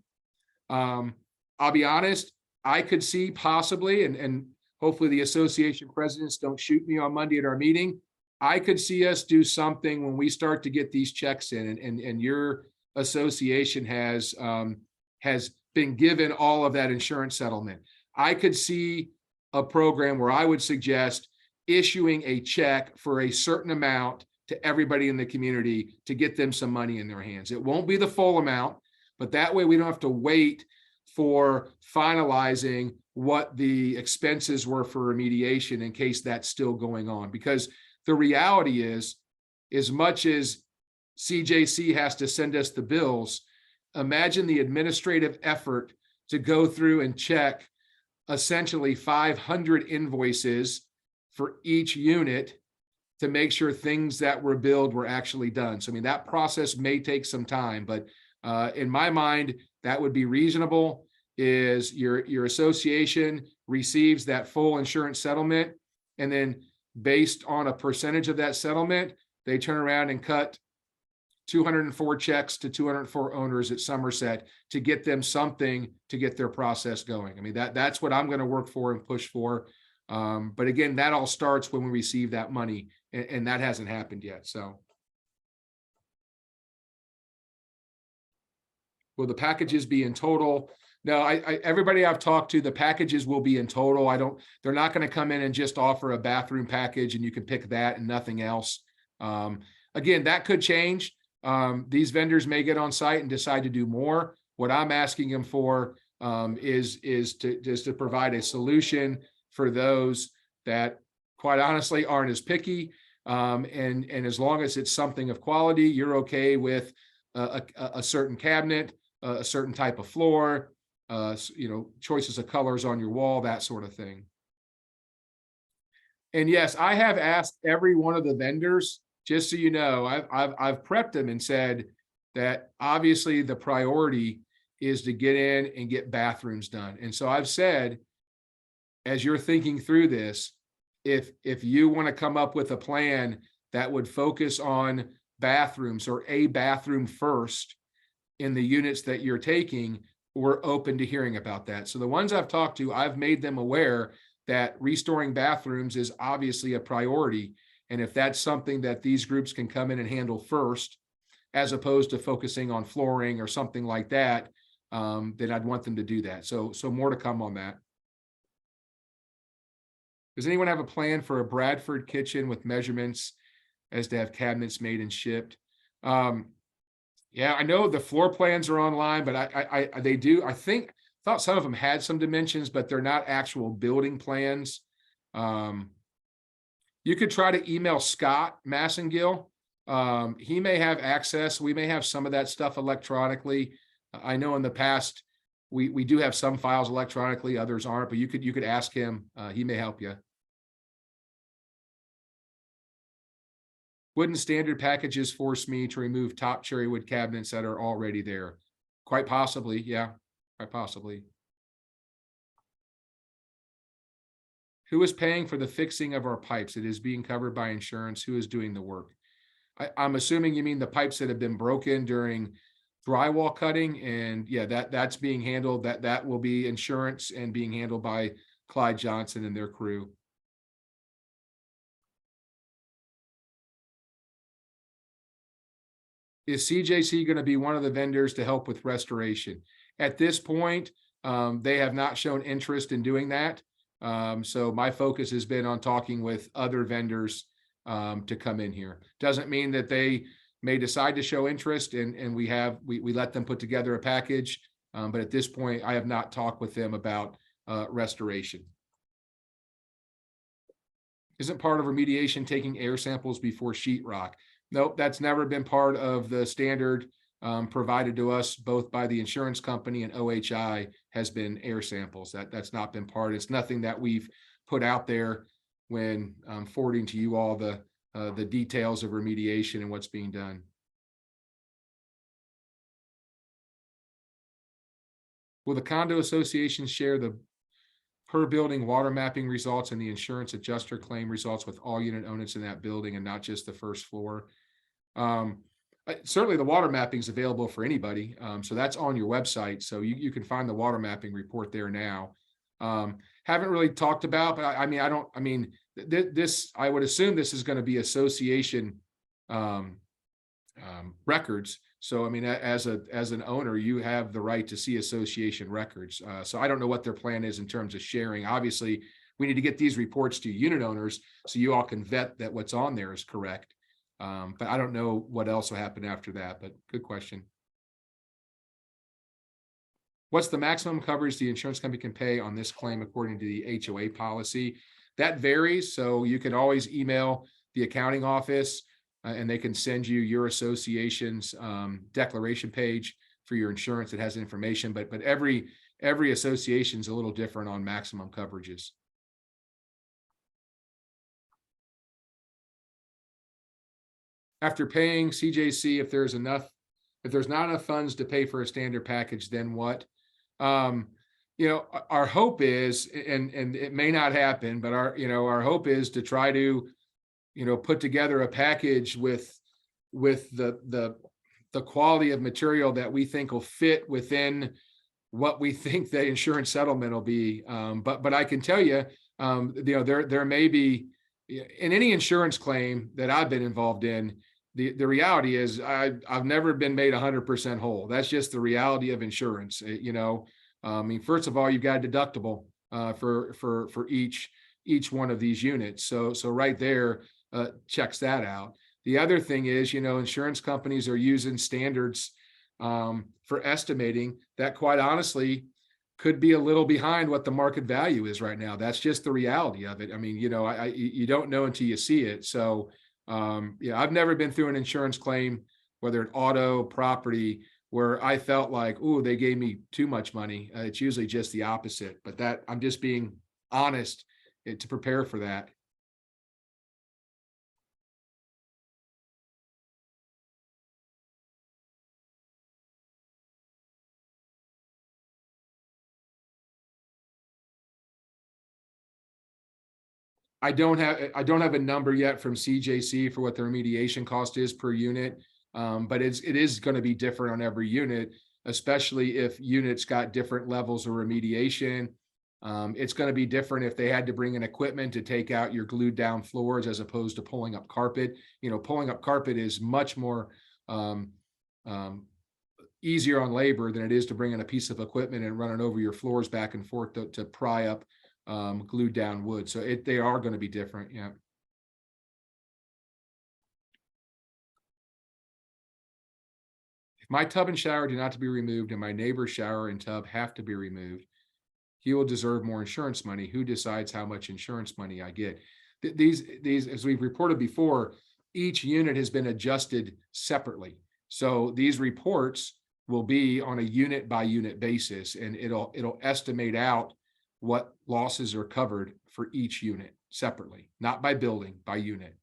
I'll be honest, I could see possibly, and hopefully the association presidents don't shoot me on Monday at our meeting, I could see us do something when we start to get these checks in, and your association has been given all of that insurance settlement. I could see a program where I would suggest issuing a check for a certain amount to everybody in the community to get them some money in their hands. It won't be the full amount, but that way we don't have to wait for finalizing what the expenses were for remediation in case that's still going on. Because the reality is, as much as CJC has to send us the bills, imagine the administrative effort to go through and check essentially 500 invoices for each unit to make sure things that were billed were actually done. So, that process may take some time, but in my mind, that would be reasonable. Is your association receives that full insurance settlement, and then based on a percentage of that settlement, they turn around and cut 204 checks to 204 owners at Somerset to get them something to get their process going. That's what I'm going to work for and push for. But again, that all starts when we receive that money, and that hasn't happened yet. So will the packages be in total? No, everybody I've talked to, the packages will be in total. They're not going to come in and just offer a bathroom package and you can pick that and nothing else. Again, that could change. These vendors may get on site and decide to do more. What I'm asking them for is to provide a solution for those that, quite honestly, aren't as picky. And as long as it's something of quality, you're okay with a certain cabinet, a certain type of floor, choices of colors on your wall, that sort of thing. And yes, I have asked every one of the vendors, just so you know, I've prepped them and said that obviously the priority is to get in and get bathrooms done. And so I've said, as you're thinking through this, if you want to come up with a plan that would focus on bathrooms or a bathroom first in the units that you're taking, we're open to hearing about that. So the ones I've talked to, I've made them aware that restoring bathrooms is obviously a priority. And if that's something that these groups can come in and handle first, as opposed to focusing on flooring or something like that, then I'd want them to do that. So more to come on that. Does anyone have a plan for a Bradford kitchen with measurements as to have cabinets made and shipped? Yeah, I know the floor plans are online, but they do. I thought some of them had some dimensions, but they're not actual building plans. You could try to email Scott Massengill. He may have access. We may have some of that stuff electronically. I know in the past we do have some files electronically, others aren't, but you could ask him. He may help you. Wouldn't standard packages force me to remove top cherry wood cabinets that are already there? Quite possibly, yeah, quite possibly. Who is paying for the fixing of our pipes? It is being covered by insurance. Who is doing the work? I'm assuming you mean the pipes that have been broken during drywall cutting, and yeah, that's being handled. That will be insurance and being handled by Clyde Johnson and their crew. Is CJC going to be one of the vendors to help with restoration? At this point, they have not shown interest in doing that. So my focus has been on talking with other vendors to come in here. Doesn't mean that they may decide to show interest, and we let them put together a package. But at this point, I have not talked with them about restoration. Isn't part of remediation taking air samples before sheetrock? Nope, that's never been part of the standard provided to us both by the insurance company and OHI has been air samples. That's not been part. It's nothing that we've put out there when forwarding to you all the details of remediation and what's being done. Will the condo association share the per building water mapping results and the insurance adjuster claim results with all unit owners in that building and not just the first floor? Certainly the water mapping is available for anybody. So that's on your website. So you can find the water mapping report there now. Haven't really talked about, but this, I would assume this is going to be association records. So, I mean, as an owner, you have the right to see association records. So I don't know what their plan is in terms of sharing. Obviously, we need to get these reports to unit owners so you all can vet that what's on there is correct. But I don't know what else will happen after that, but good question. What's the maximum coverage the insurance company can pay on this claim according to the HOA policy? That varies. So you can always email the accounting office and they can send you your association's declaration page for your insurance that has information, but every association is a little different on maximum coverages. After paying CJC, if there's not enough funds to pay for a standard package, then what? Our hope is, and it may not happen, but our hope is to try to put together a package with the quality of material that we think will fit within what we think the insurance settlement will be. But I can tell you, there may be, in any insurance claim that I've been involved in, the reality is I've never been made 100% whole. That's just the reality of insurance. I mean, first of all, you've got a deductible for each one of these units. So right there, checks that out. The other thing is, insurance companies are using standards for estimating that, quite honestly, could be a little behind what the market value is right now. That's just the reality of it. I mean, you don't know until you see it. So, I've never been through an insurance claim, whether an auto, property, where I felt like, ooh, they gave me too much money. It's usually just the opposite. But that, I'm just being honest to prepare for that. I don't have a number yet from CJC for what the remediation cost is per unit. But it is going to be different on every unit, especially if units got different levels of remediation. It's going to be different if they had to bring in equipment to take out your glued down floors as opposed to pulling up carpet. Pulling up carpet is much more easier on labor than it is to bring in a piece of equipment and run it over your floors back and forth to pry up glued down wood. So they are going to be different. Yeah. If my tub and shower do not to be removed and my neighbor's shower and tub have to be removed, he will deserve more insurance money. Who decides how much insurance money I get? These, as we've reported before, each unit has been adjusted separately. So these reports will be on a unit by unit basis, and it'll estimate out what losses are covered for each unit separately, not by building, by unit.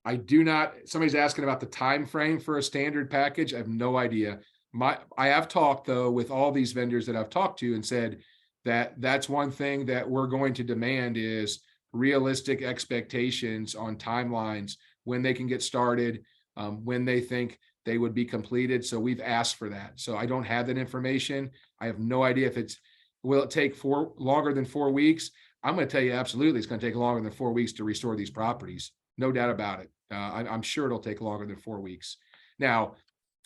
I do not, somebody's asking about the time frame for a standard package. I have no idea. I have talked though with all these vendors that I've talked to and said that that's one thing that we're going to demand is realistic expectations on timelines, when they can get started, when they think they would be completed. So we've asked for that. So I don't have that information. I have no idea if will it take longer than 4 weeks? I'm going to tell you absolutely it's going to take longer than 4 weeks to restore these properties. No doubt about it. I'm sure it'll take longer than 4 weeks. Now,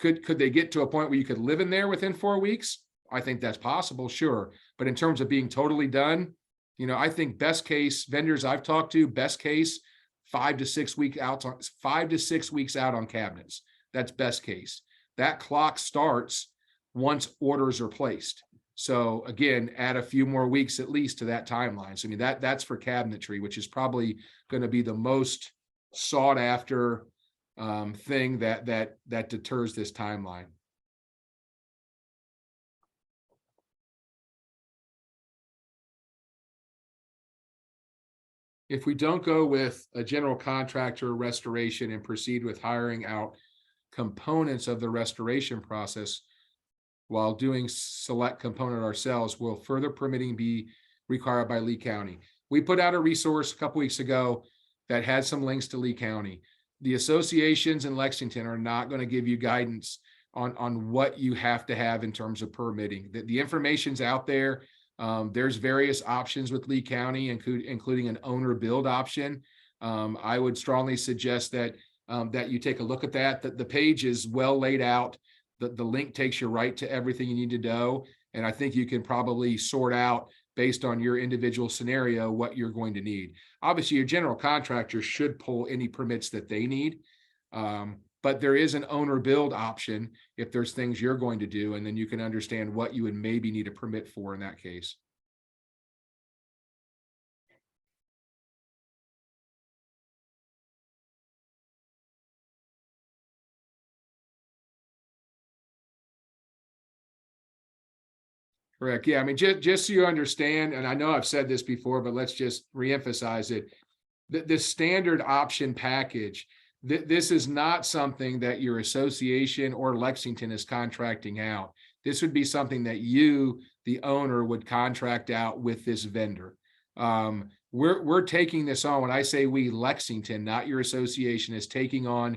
could they get to a point where you could live in there within 4 weeks? I think that's possible, sure. But in terms of being totally done, I think best case, vendors I've talked to, best case, 5 to 6 weeks out on 5 to 6 weeks out on cabinets. That's best case. That clock starts once orders are placed. So again, add a few more weeks at least to that timeline. So I mean, that's for cabinetry, which is probably going to be the most sought after thing that deters this timeline. If we don't go with a general contractor restoration and proceed with hiring out components of the restoration process while doing select component ourselves, will further permitting be required by Lee County? We put out a resource a couple weeks ago that had some links to Lee County. The associations in Lexington are not going to give you guidance on what you have to have in terms of permitting. The information's out there. There's various options with Lee County, including an owner build option. I would strongly suggest that you take a look at that. The page is well laid out. The link takes you right to everything you need to know. And I think you can probably sort out based on your individual scenario what you're going to need. Obviously, your general contractor should pull any permits that they need. But there is an owner build option if there's things you're going to do, and then you can understand what you would maybe need a permit for in that case. Correct. Yeah, I mean, just so you understand, and I know I've said this before, but let's just reemphasize it. The standard option package, this is not something that your association or Lexington is contracting out. This would be something that you, the owner, would contract out with this vendor. We're taking this on. When I say we, Lexington, not your association, is taking on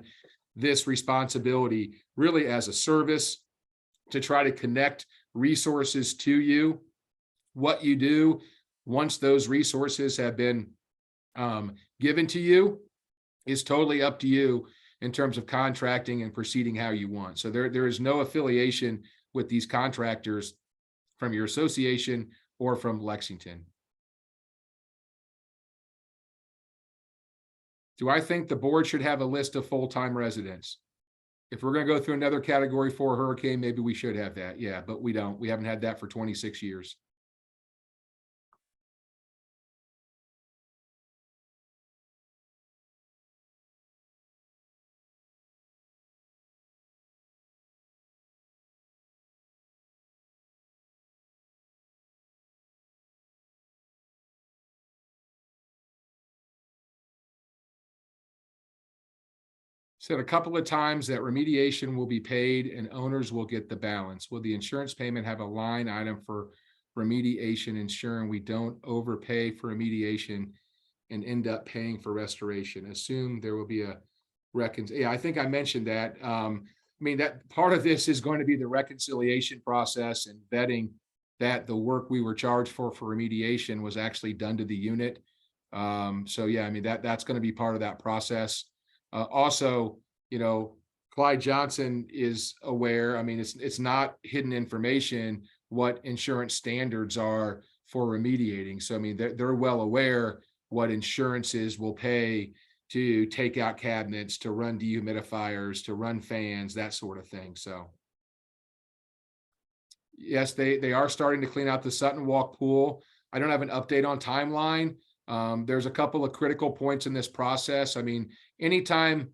this responsibility really as a service to try to connect resources to you. What you do once those resources have been given to you is totally up to you in terms of contracting and proceeding how you want. So there is no affiliation with these contractors from your association or from Lexington. Do I think the board should have a list of full-time residents? If we're going to go through another category 4 hurricane, maybe we should have that. Yeah, but we don't. We haven't had that for 26 years. Said a couple of times that remediation will be paid and owners will get the balance. Will the insurance payment have a line item for remediation, ensuring we don't overpay for remediation and end up paying for restoration? Assume there will be a yeah, I think I mentioned that. I mean, that part of this is going to be the reconciliation process and vetting that the work we were charged for remediation was actually done to the unit. So yeah, I mean, that's going to be part of that process. Also, Clyde Johnson is aware. I mean, it's not hidden information what insurance standards are for remediating. So I mean, they're well aware what insurances will pay to take out cabinets, to run dehumidifiers, to run fans, that sort of thing. So yes, they are starting to clean out the Sutton Walk pool. I don't have an update on timeline, There's a couple of critical points in this process. I mean, anytime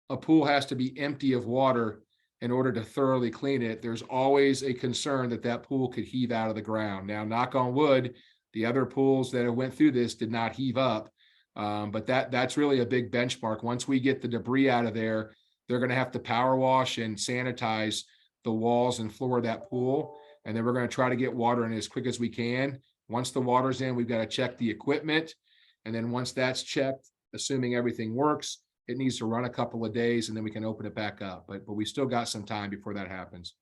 a pool has to be empty of water in order to thoroughly clean it, there's always a concern that that pool could heave out of the ground. Now, knock on wood, the other pools that have went through this did not heave up, but that's really a big benchmark. Once we get the debris out of there, they're going to have to power wash and sanitize the walls and floor of that pool, and then we're going to try to get water in as quick as we can. Once the water's in, we've got to check the equipment, and then once that's checked, assuming everything works, it needs to run a couple of days, and then we can open it back up. But we still got some time before that happens.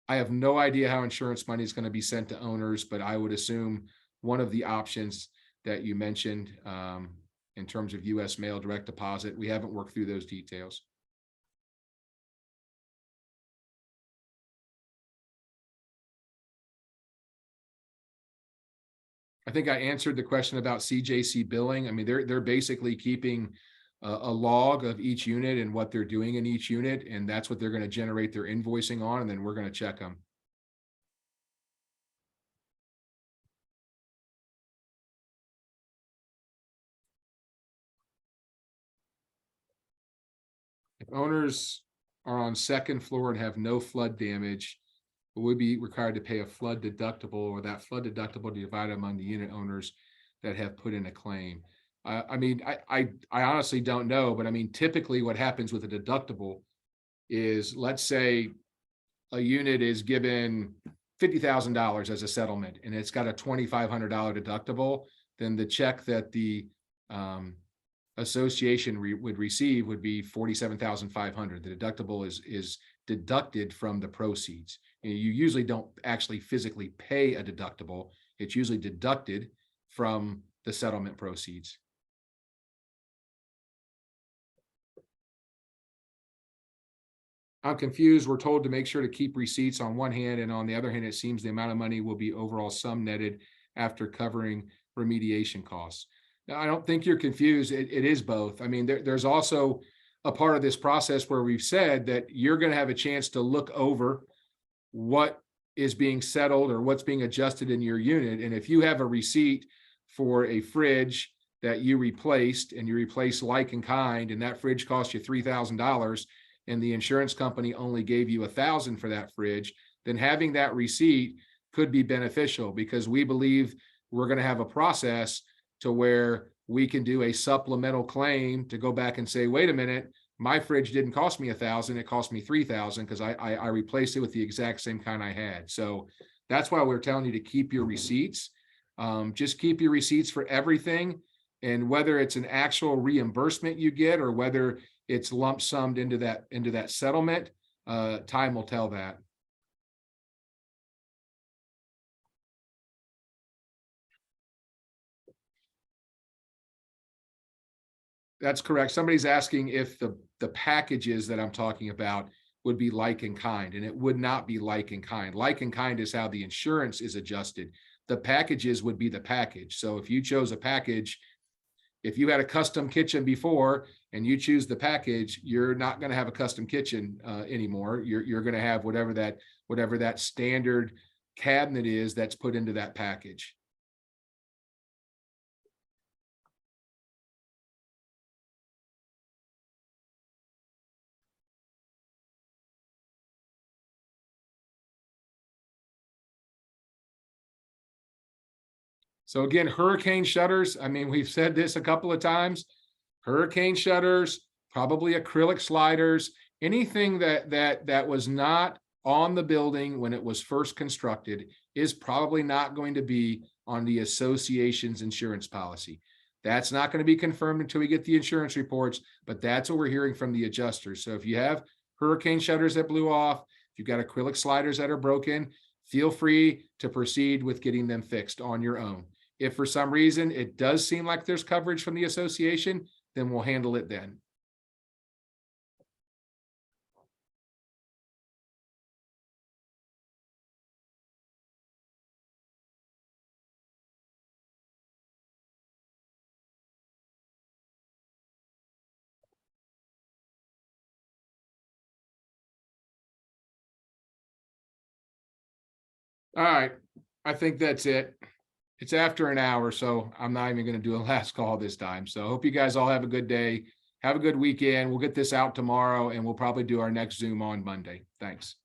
I have no idea how insurance money is going to be sent to owners, but I would assume one of the options that you mentioned in terms of U.S. mail direct deposit. We haven't worked through those details. I think I answered the question about CJC billing. I mean, they're basically keeping a log of each unit and what they're doing in each unit, and that's what they're going to generate their invoicing on, and then we're going to check them. If owners are on second floor and have no flood damage, would be required to pay a flood deductible, or that flood deductible divided among the unit owners that have put in a claim. I mean, I honestly don't know, but I mean, typically what happens with a deductible is, let's say a unit is given $50,000 as a settlement and it's got a $2,500 deductible, then the check that the association would receive would be $47,500. The deductible is deducted from the proceeds. You usually don't actually physically pay a deductible. It's usually deducted from the settlement proceeds. I'm confused. We're told to make sure to keep receipts on one hand, and on the other hand, it seems the amount of money will be overall sum netted after covering remediation costs. Now, I don't think you're confused. It is both. I mean, there's also a part of this process where we've said that you're going to have a chance to look over what is being settled or what's being adjusted in your unit. And if you have a receipt for a fridge that you replaced, and you replaced like in kind, and that fridge cost you $3,000, and the insurance company only gave you $1,000 for that fridge, then having that receipt could be beneficial, because we believe we're going to have a process to where we can do a supplemental claim to go back and say, wait a minute, my fridge didn't cost me $1,000, it cost me $3,000 because I replaced it with the exact same kind I had. So that's why we're telling you to keep your receipts. Just keep your receipts for everything. And whether it's an actual reimbursement you get or whether it's lump summed into that settlement, time will tell that. That's correct. Somebody's asking if the packages that I'm talking about would be like in kind, and it would not be like in kind. Like in kind is how the insurance is adjusted. The packages would be the package. So if you chose a package, if you had a custom kitchen before and you choose the package, you're not going to have a custom kitchen anymore. You're going to have whatever that standard cabinet is that's put into that package. So again, hurricane shutters, I mean, we've said this a couple of times, hurricane shutters, probably acrylic sliders, anything that was not on the building when it was first constructed is probably not going to be on the association's insurance policy. That's not going to be confirmed until we get the insurance reports, but that's what we're hearing from the adjusters. So if you have hurricane shutters that blew off, if you've got acrylic sliders that are broken, feel free to proceed with getting them fixed on your own. If for some reason it does seem like there's coverage from the association, then we'll handle it then. All right, I think that's it. It's after an hour, so I'm not even going to do a last call this time. So I hope you guys all have a good day. Have a good weekend. We'll get this out tomorrow, and we'll probably do our next Zoom on Monday. Thanks.